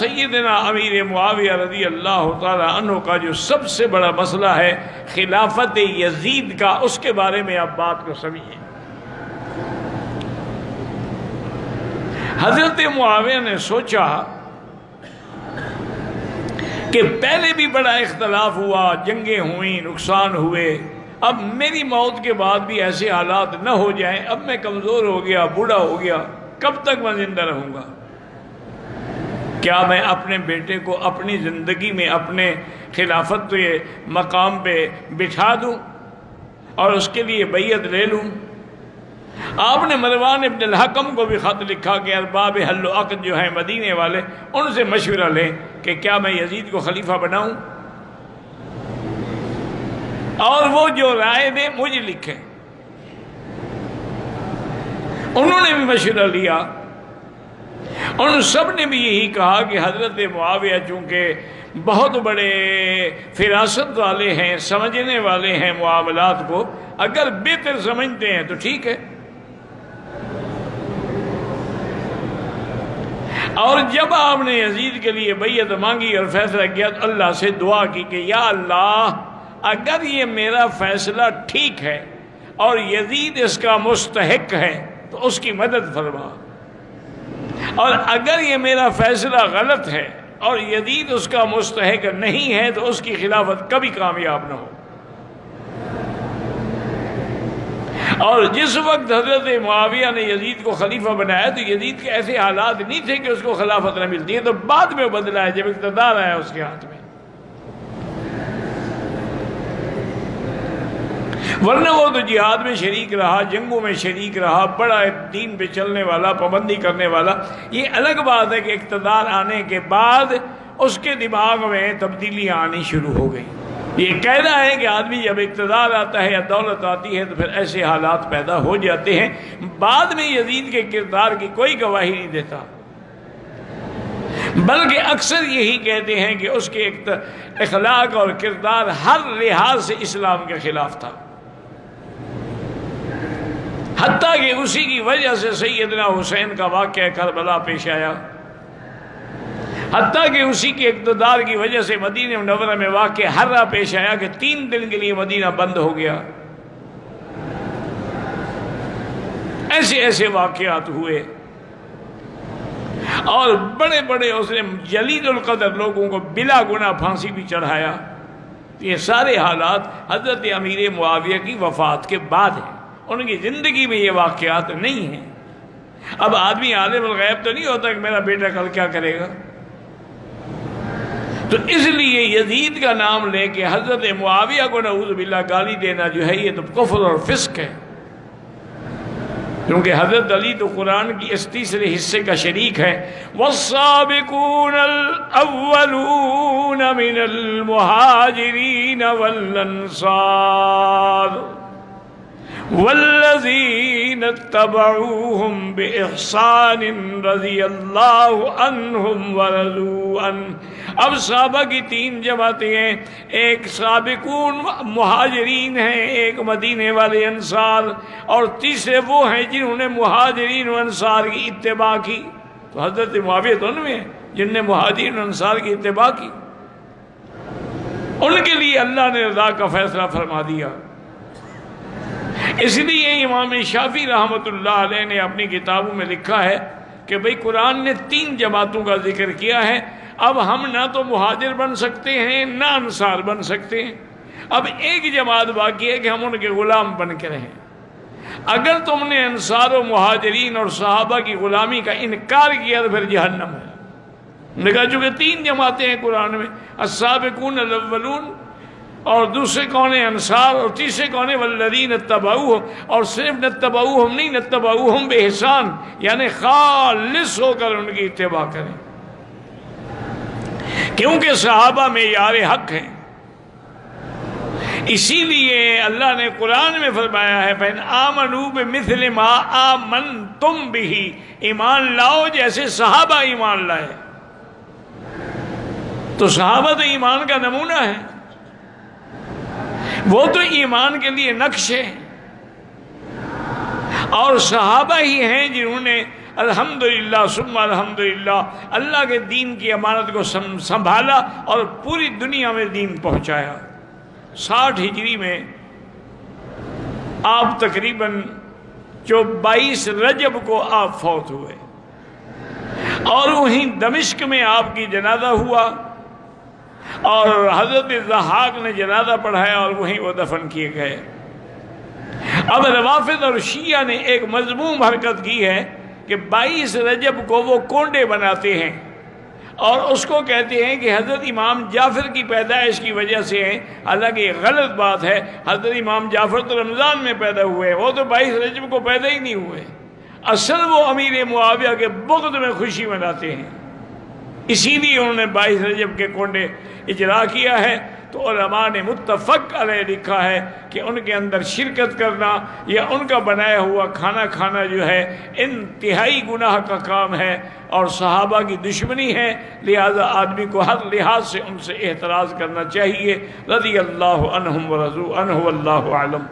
سیدنا امیر معاویہ رضی اللہ تعالی عنہ کا جو سب سے بڑا مسئلہ ہے خلافت یزید کا، اس کے بارے میں آپ بات کو سمجھیں۔ حضرت معاویہ نے سوچا کہ پہلے بھی بڑا اختلاف ہوا، جنگیں ہوئیں، نقصان ہوئے، اب میری موت کے بعد بھی ایسے حالات نہ ہو جائیں، اب میں کمزور ہو گیا، بوڑھا ہو گیا، کب تک میں زندہ رہوں گا؟ کیا میں اپنے بیٹے کو اپنی زندگی میں اپنے خلافت کے مقام پہ بٹھا دوں اور اس کے لیے بیعت لے لوں؟ آپ نے مروان ابن الحکم کو بھی خط لکھا کہ ارباب حل و عقد جو ہیں مدینے والے، ان سے مشورہ لیں کہ کیا میں یزید کو خلیفہ بناؤں، اور وہ جو رائے دیں مجھے لکھیں۔ انہوں نے بھی مشورہ لیا، ان سب نے بھی یہی کہا کہ حضرت معاویہ چونکہ بہت بڑے فراست والے ہیں، سمجھنے والے ہیں معاملات کو، اگر بہتر سمجھتے ہیں تو ٹھیک ہے۔ اور جب آپ نے یزید کے لیے بیعت مانگی اور فیصلہ کیا تو اللہ سے دعا کی کہ یا اللہ، اگر یہ میرا فیصلہ ٹھیک ہے اور یزید اس کا مستحق ہے تو اس کی مدد فرما، اور اگر یہ میرا فیصلہ غلط ہے اور یزید اس کا مستحق نہیں ہے تو اس کی خلافت کبھی کامیاب نہ ہو۔ اور جس وقت حضرت معاویہ نے یزید کو خلیفہ بنایا تو یزید کے ایسے حالات نہیں تھے کہ اس کو خلافت نہ ملتی ہے، تو بعد میں بدلا ہے جب اقتدار آیا اس کے ہاتھ میں، ورنہ وہ تو جہاد میں شریک رہا، جنگوں میں شریک رہا، بڑا دین پہ چلنے والا، پابندی کرنے والا۔ یہ الگ بات ہے کہ اقتدار آنے کے بعد اس کے دماغ میں تبدیلیاں آنی شروع ہو گئی۔ یہ کہنا ہے کہ آدمی جب اقتدار آتا ہے یا دولت آتی ہے تو پھر ایسے حالات پیدا ہو جاتے ہیں۔ بعد میں یزید کے کردار کی کوئی گواہی نہیں دیتا، بلکہ اکثر یہی کہتے ہیں کہ اس کے اخلاق اور کردار ہر لحاظ سے اسلام کے خلاف تھا، حتیٰ کہ اسی کی وجہ سے سیدنا حسین کا واقعہ کربلا پیش آیا، حتیٰ کہ اسی کے اقتدار کی وجہ سے مدینہ منورہ میں واقعہ حرہ پیش آیا کہ 3 دن کے لیے مدینہ بند ہو گیا۔ ایسے واقعات ہوئے، اور بڑے بڑے اس نے جلیل القدر لوگوں کو بلا گناہ پھانسی بھی چڑھایا۔ یہ سارے حالات حضرت امیر معاویہ کی وفات کے بعد ہیں، ان کی زندگی میں یہ واقعات نہیں ہیں۔ اب آدمی عالم الغیب تو نہیں ہوتا کہ میرا بیٹا کل کیا کرے گا، تو اس لیے یزید کا نام لے کے حضرت معاویہ کو نعوذ باللہ گالی دینا جو ہے یہ تو کفر اور فسق ہے، کیونکہ حضرت علی تو قرآن کی اس تیسرے حصے کا شریک ہے۔ والسابقون الاولون من المہاجرین والانصار والذین اتبعوہم بإحسان رضی اللہ عنہم ورضوا عنہ۔ اب صحابہ کی 3 جماعتیں ہیں، ایک سابقون مہاجرین ہیں، ایک مدینے والے انصار، اور تیسرے وہ ہیں جنہوں نے مہاجرین و انصار کی اتباع کی۔ تو حضرت معاویہ تو ان میں ہیں جن نے مہاجرین و انصار کی اتباع کی، ان کے لیے اللہ نے رضا کا فیصلہ فرما دیا۔ اس لیے امام شافعی رحمۃ اللہ علیہ نے اپنی کتابوں میں لکھا ہے کہ بھئی قرآن نے 3 جماعتوں کا ذکر کیا ہے، اب ہم نہ تو مہاجر بن سکتے ہیں نہ انصار بن سکتے ہیں، اب ایک جماعت باقی ہے کہ ہم ان کے غلام بن کے رہیں۔ اگر تم نے انصار و مہاجرین اور صحابہ کی غلامی کا انکار کیا تو پھر جہنم ہے۔ نے کہا چونکہ 3 جماعتیں ہیں قرآن میں، السابقون الاولون، اور دوسرے کون ہیں انصار، اور تیسرے کون ہیں والذین اتبعوہم، اور صرف نتبعوہم نہیں، نتبعوہم بإحسان، یعنی خالص ہو کر ان کی اتباع کریں، کیونکہ صحابہ معیار حق ہیں۔ اسی لیے اللہ نے قرآن میں فرمایا ہے فَإِنْ آمَنُوا بِمِثْلِ مَا آمَنْتُمْ بِهِ، ایمان لاؤ جیسے صحابہ ایمان لائے۔ تو صحابہ تو ایمان کا نمونہ ہے، وہ تو ایمان کے لیے نقش ہے، اور صحابہ ہی ہیں جنہوں نے الحمدللہ ثم الحمدللہ، اللہ کے دین کی امانت کو سنبھالا اور پوری دنیا میں دین پہنچایا۔ 60 ہجری میں آپ تقریباً 22 رجب کو آپ فوت ہوئے، اور وہیں دمشق میں آپ کی جنازہ ہوا، اور حضرت ضحاک نے جنازہ پڑھایا اور وہیں وہ دفن کیے گئے۔ اب روافض اور شیعہ نے ایک مذموم حرکت کی ہے کہ 22 رجب کو وہ کونڈے بناتے ہیں اور اس کو کہتے ہیں کہ حضرت امام جعفر کی پیدائش کی وجہ سے ہے، حالانکہ یہ غلط بات ہے۔ حضرت امام جعفر تو رمضان میں پیدا ہوئے، وہ تو 22 رجب کو پیدا ہی نہیں ہوئے۔ اصل وہ امیر معاویہ کے بغض میں خوشی مناتے ہیں، اسی لیے انہوں نے 22 رجب کے کونڈے اجرا کیا ہے۔ تو علماء نے متفق علیہ لکھا ہے کہ ان کے اندر شرکت کرنا یا ان کا بنایا ہوا کھانا کھانا جو ہے انتہائی گناہ کا کام ہے اور صحابہ کی دشمنی ہے، لہذا آدمی کو ہر لحاظ سے ان سے احتراز کرنا چاہیے۔ رضی اللہ عنہم ورضوا عنہ، واللہ اعلم۔